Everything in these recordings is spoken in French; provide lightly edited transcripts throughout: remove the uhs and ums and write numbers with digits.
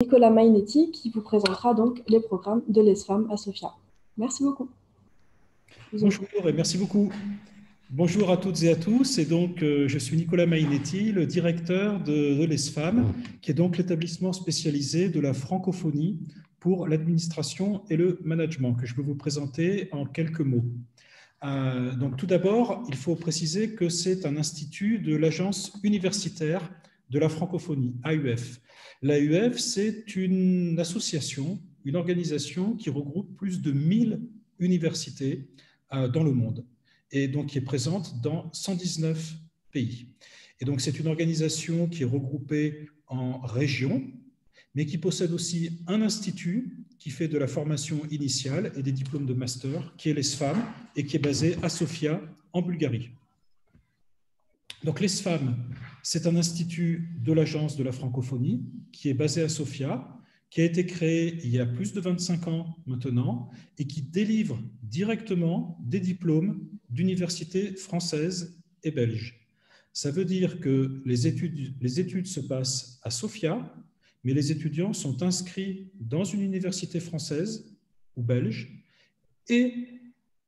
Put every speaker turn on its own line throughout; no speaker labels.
Nicolas Mainetti qui vous présentera donc les programmes de l'ESFAM à Sofia. Merci beaucoup.
Bonjour et merci beaucoup. Bonjour à toutes et à tous. Et donc, je suis Nicolas Mainetti, le directeur de l'ESFAM, qui est donc l'établissement spécialisé de la francophonie pour l'administration et le management, que je peux vous présenter en quelques mots. Donc, tout d'abord, il faut préciser que c'est un institut de l'Agence universitaire de la francophonie, AUF. L'AUF, c'est une association, une organisation qui regroupe plus de 1000 universités dans le monde et donc qui est présente dans 119 pays. Et donc, c'est une organisation qui est regroupée en régions, mais qui possède aussi un institut qui fait de la formation initiale et des diplômes de master, qui est l'ESFAM, et qui est basé à Sofia, en Bulgarie. Donc l'ESFAM, c'est un institut de l'Agence de la francophonie qui est basé à Sofia, qui a été créé il y a plus de 25 ans maintenant et qui délivre directement des diplômes d'universités françaises et belges. Ça veut dire que les études se passent à Sofia, mais les étudiants sont inscrits dans une université française ou belge et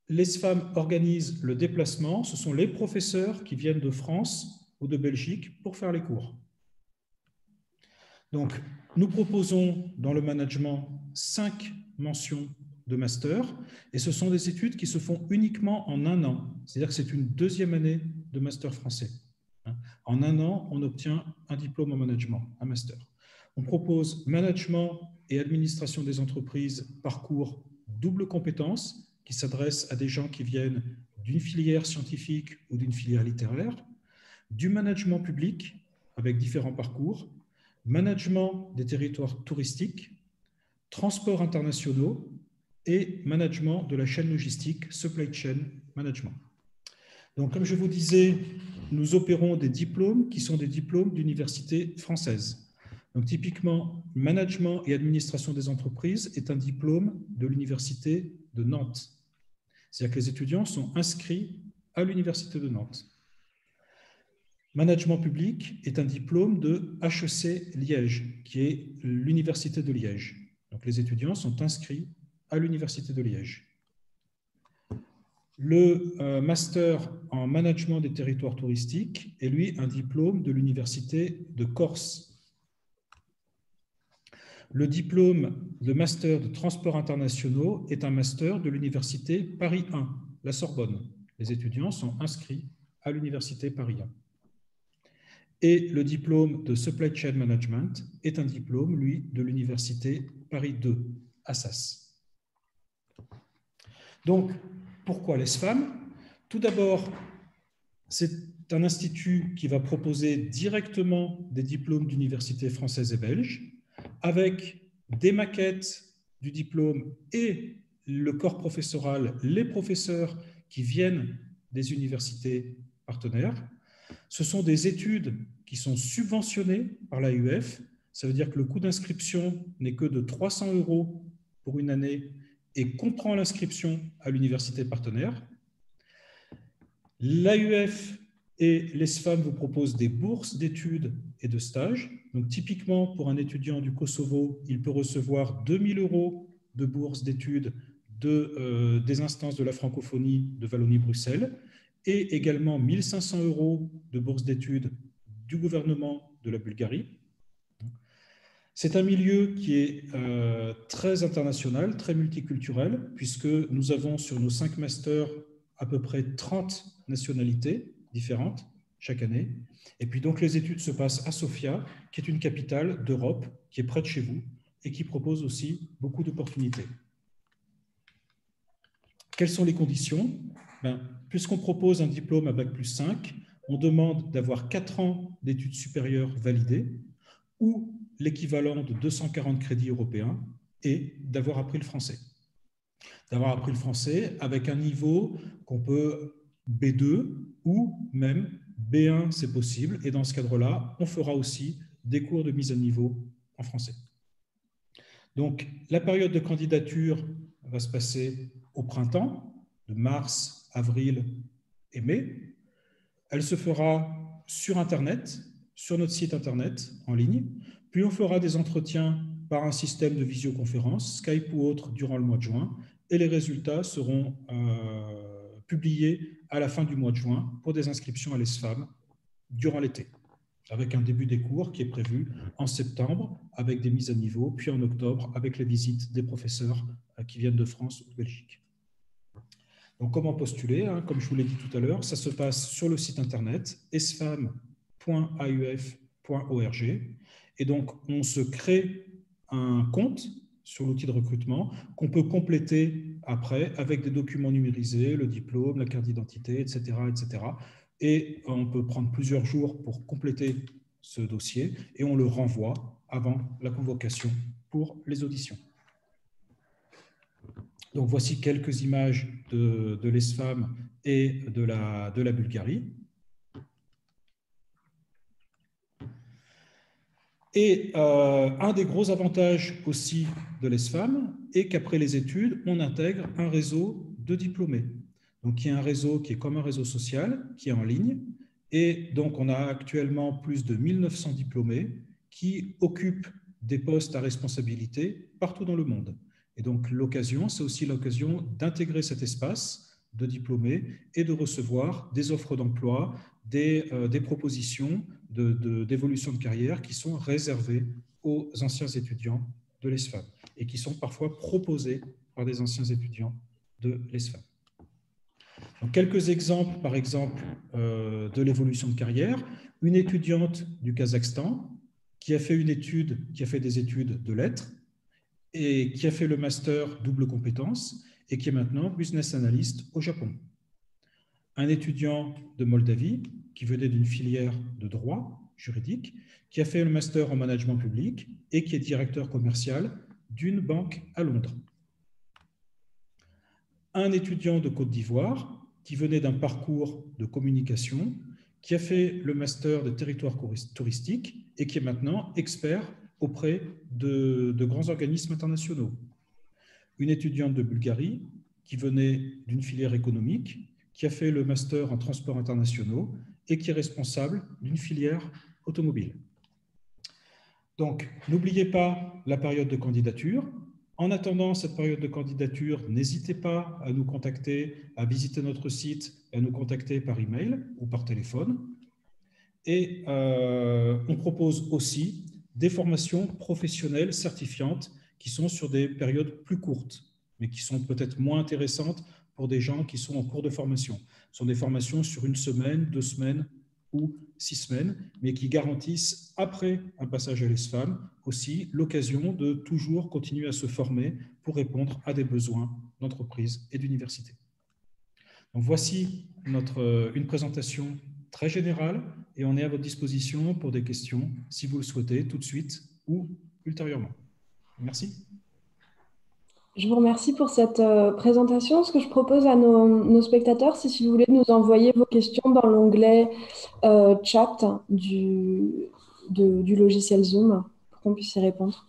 l'ESFAM organise le déplacement. Ce sont les professeurs qui viennent de France ou de Belgique pour faire les cours. Donc, nous proposons dans le management 5 mentions de master et ce sont des études qui se font uniquement en un an. C'est-à-dire que c'est une deuxième année de master français. En un an, on obtient un diplôme en management, un master. On propose management et administration des entreprises, parcours double compétence qui s'adresse à des gens qui viennent d'une filière scientifique ou d'une filière littéraire, du management public avec différents parcours, management des territoires touristiques, transports internationaux et management de la chaîne logistique, supply chain management. Donc, comme je vous disais, nous opérons des diplômes qui sont des diplômes d'université française. Donc, typiquement, management et administration des entreprises est un diplôme de l'université de Nantes. C'est-à-dire que les étudiants sont inscrits à l'université de Nantes. Management public est un diplôme de HEC Liège, qui est l'université de Liège. Donc, les étudiants sont inscrits à l'université de Liège. Le master en management des territoires touristiques est, lui, un diplôme de l'université de Corse. Le diplôme de master de transports internationaux est un master de l'université Paris 1, la Sorbonne. Les étudiants sont inscrits à l'université Paris 1. Et le diplôme de supply chain management est un diplôme, lui, de l'université Paris 2, Assas. Donc, pourquoi l'ESFAM? Tout d'abord, c'est un institut qui va proposer directement des diplômes d'universités françaises et belges, avec des maquettes du diplôme et le corps professoral, les professeurs qui viennent des universités partenaires. Ce sont des études qui sont subventionnées par l'AUF. Ça veut dire que le coût d'inscription n'est que de 300 € pour une année et comprend l'inscription à l'université partenaire. L'AUF et l'ESFAM vous proposent des bourses d'études et de stages. Donc, typiquement, pour un étudiant du Kosovo, il peut recevoir 2000 € de bourse d'études des instances de la francophonie de Wallonie-Bruxelles et également 1500 € de bourse d'études du gouvernement de la Bulgarie. C'est un milieu qui est très international, très multiculturel, puisque nous avons sur nos 5 masters à peu près 30 nationalités différentes chaque année. Et puis donc les études se passent à Sofia, qui est une capitale d'Europe, qui est près de chez vous et qui propose aussi beaucoup d'opportunités. Quelles sont les conditions? Puisqu'on propose un diplôme à Bac+5, on demande d'avoir 4 ans d'études supérieures validées ou l'équivalent de 240 crédits européens et d'avoir appris le français. D'avoir appris le français avec un niveau qu'on peut B2 ou même B1, c'est possible. Et dans ce cadre-là, on fera aussi des cours de mise à niveau en français. Donc, la période de candidature va se passer au printemps, de mars, avril et mai. Elle se fera sur Internet, sur notre site Internet en ligne. Puis on fera des entretiens par un système de visioconférence, Skype ou autre, durant le mois de juin, et les résultats seront publiés à la fin du mois de juin pour des inscriptions à l'ESFAM durant l'été, avec un début des cours qui est prévu en septembre, avec des mises à niveau, puis en octobre, avec les visites des professeurs qui viennent de France ou de Belgique. Donc, comment postuler, hein, comme je vous l'ai dit tout à l'heure, ça se passe sur le site internet esfam.auf.org. Et donc, on se crée un compte sur l'outil de recrutement qu'on peut compléter après avec des documents numérisés, le diplôme, la carte d'identité, etc., etc. Et on peut prendre plusieurs jours pour compléter ce dossier et on le renvoie avant la convocation pour les auditions. Donc, voici quelques images de l'ESFAM et de la Bulgarie. Et un des gros avantages aussi de l'ESFAM est qu'après les études, on intègre un réseau de diplômés. Donc, il y a un réseau qui est comme un réseau social, qui est en ligne. Et donc, on a actuellement plus de 1900 diplômés qui occupent des postes à responsabilité partout dans le monde. Et donc, c'est aussi l'occasion d'intégrer cet espace de diplômés et de recevoir des offres d'emploi, des propositions d'évolution de carrière qui sont réservées aux anciens étudiants de l'ESFAM et qui sont parfois proposées par des anciens étudiants de l'ESFAM. Donc, quelques exemples, par exemple, de l'évolution de carrière. Une étudiante du Kazakhstan qui a fait des études de lettres et qui a fait le master double compétence et qui est maintenant business analyst au Japon. Un étudiant de Moldavie qui venait d'une filière de droit juridique, qui a fait le master en management public et qui est directeur commercial d'une banque à Londres. Un étudiant de Côte d'Ivoire qui venait d'un parcours de communication, qui a fait le master de territoire touristique et qui est maintenant expert auprès de grands organismes internationaux. Une étudiante de Bulgarie qui venait d'une filière économique, qui a fait le master en transports internationaux et qui est responsable d'une filière automobile. Donc, n'oubliez pas la période de candidature. En attendant cette période de candidature, n'hésitez pas à nous contacter, à visiter notre site, à nous contacter par email ou par téléphone. Et on propose aussi des formations professionnelles certifiantes qui sont sur des périodes plus courtes, mais qui sont peut-être moins intéressantes pour des gens qui sont en cours de formation. Ce sont des formations sur 1 semaine, 2 semaines ou 6 semaines, mais qui garantissent, après un passage à l'ESFAM, aussi l'occasion de toujours continuer à se former pour répondre à des besoins d'entreprise et d'université. Donc voici une présentation très générale et on est à votre disposition pour des questions, si vous le souhaitez, tout de suite ou ultérieurement. Merci.
Je vous remercie pour cette présentation. Ce que je propose à nos spectateurs, c'est si vous voulez nous envoyer vos questions dans l'onglet chat du logiciel Zoom pour qu'on puisse y répondre.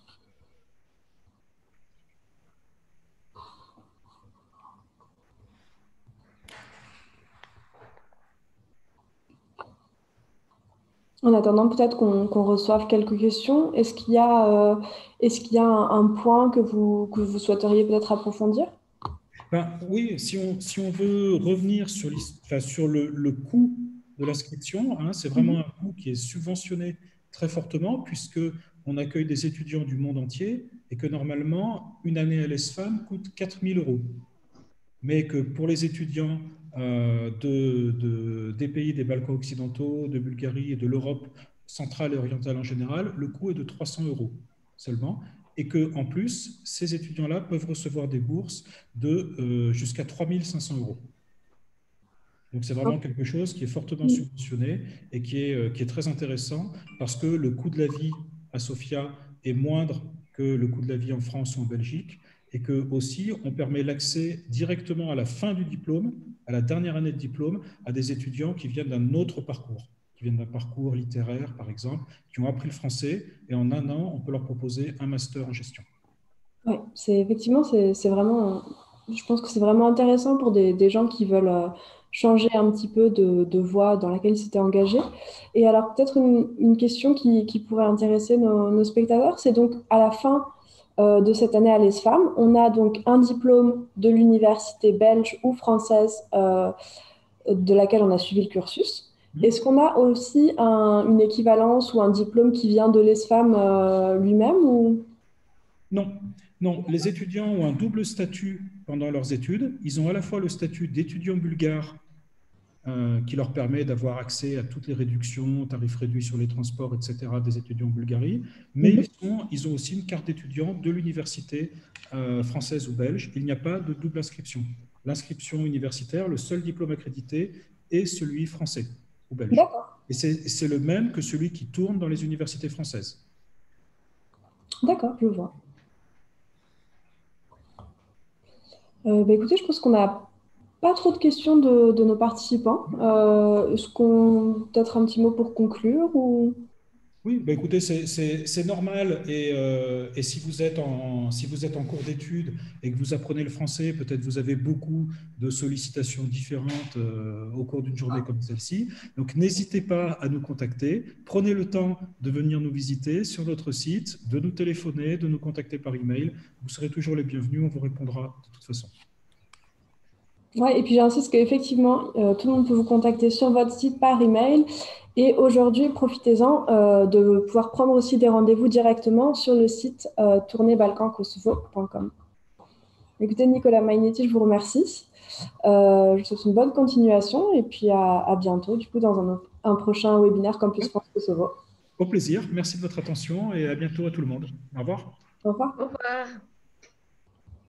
En attendant, peut-être qu'on reçoive quelques questions. Est-ce qu'il y a un point que vous souhaiteriez peut-être approfondir?
Oui, si on veut revenir sur le coût de l'inscription, hein, c'est vraiment un coût qui est subventionné très fortement puisqu'on accueille des étudiants du monde entier et que normalement, une année à l'ESFAM coûte 4 000 €. Mais que pour les étudiants des pays des Balkans occidentaux, de Bulgarie et de l'Europe centrale et orientale en général, le coût est de 300 € seulement. Et qu'en plus, ces étudiants-là peuvent recevoir des bourses de jusqu'à 3 500 €. Donc, c'est vraiment quelque chose qui est fortement subventionné et qui est très intéressant parce que le coût de la vie à Sofia est moindre que le coût de la vie en France ou en Belgique et que aussi on permet l'accès directement à la fin du diplôme, à la dernière année de diplôme, à des étudiants qui viennent d'un autre parcours, qui viennent d'un parcours littéraire, par exemple, qui ont appris le français et en 1 an, on peut leur proposer un master en gestion.
Oui, effectivement, c'est vraiment, je pense que c'est vraiment intéressant pour des gens qui veulent changer un petit peu de voie dans laquelle ils s'étaient engagés. Et alors, peut-être une question qui pourrait intéresser nos spectateurs, c'est donc à la fin de cette année à l'ESFAM, on a donc un diplôme de l'université belge ou française de laquelle on a suivi le cursus. Est-ce qu'on a aussi une équivalence ou un diplôme qui vient de l'ESFAM lui-même ou...
Non, non. Les étudiants ont un double statut pendant leurs études. Ils ont à la fois le statut d'étudiant bulgare qui leur permet d'avoir accès à toutes les réductions, tarifs réduits sur les transports, etc., des étudiants en Bulgarie, mais ils ont aussi une carte d'étudiant de l'université française ou belge. Il n'y a pas de double inscription. L'inscription universitaire, le seul diplôme accrédité est celui français ou belge.
D'accord.
Et c'est le même que celui qui tourne dans les universités françaises.
D'accord, je vois. Écoutez, je pense qu'on n'a pas trop de questions de nos participants. Est-ce qu'on peut-être un petit mot pour conclure ou...
Oui, bah écoutez, c'est normal. Et si vous êtes en cours d'études et que vous apprenez le français, peut-être vous avez beaucoup de sollicitations différentes au cours d'une journée comme celle-ci. Donc, n'hésitez pas à nous contacter. Prenez le temps de venir nous visiter sur notre site, de nous téléphoner, de nous contacter par email. Vous serez toujours les bienvenus. On vous répondra de toute façon.
Ouais, et puis j'insiste qu'effectivement, tout le monde peut vous contacter sur votre site par email. Et aujourd'hui, profitez-en de pouvoir prendre aussi des rendez-vous directement sur le site tournéebalkankosovo.com. Écoutez, Nicolas Mainetti, je vous remercie. Je vous souhaite une bonne continuation et puis à bientôt, du coup, dans un prochain webinaire Campus France Kosovo.
Au plaisir. Merci de votre attention et à bientôt à tout le monde. Au revoir.
Au revoir.
Au revoir.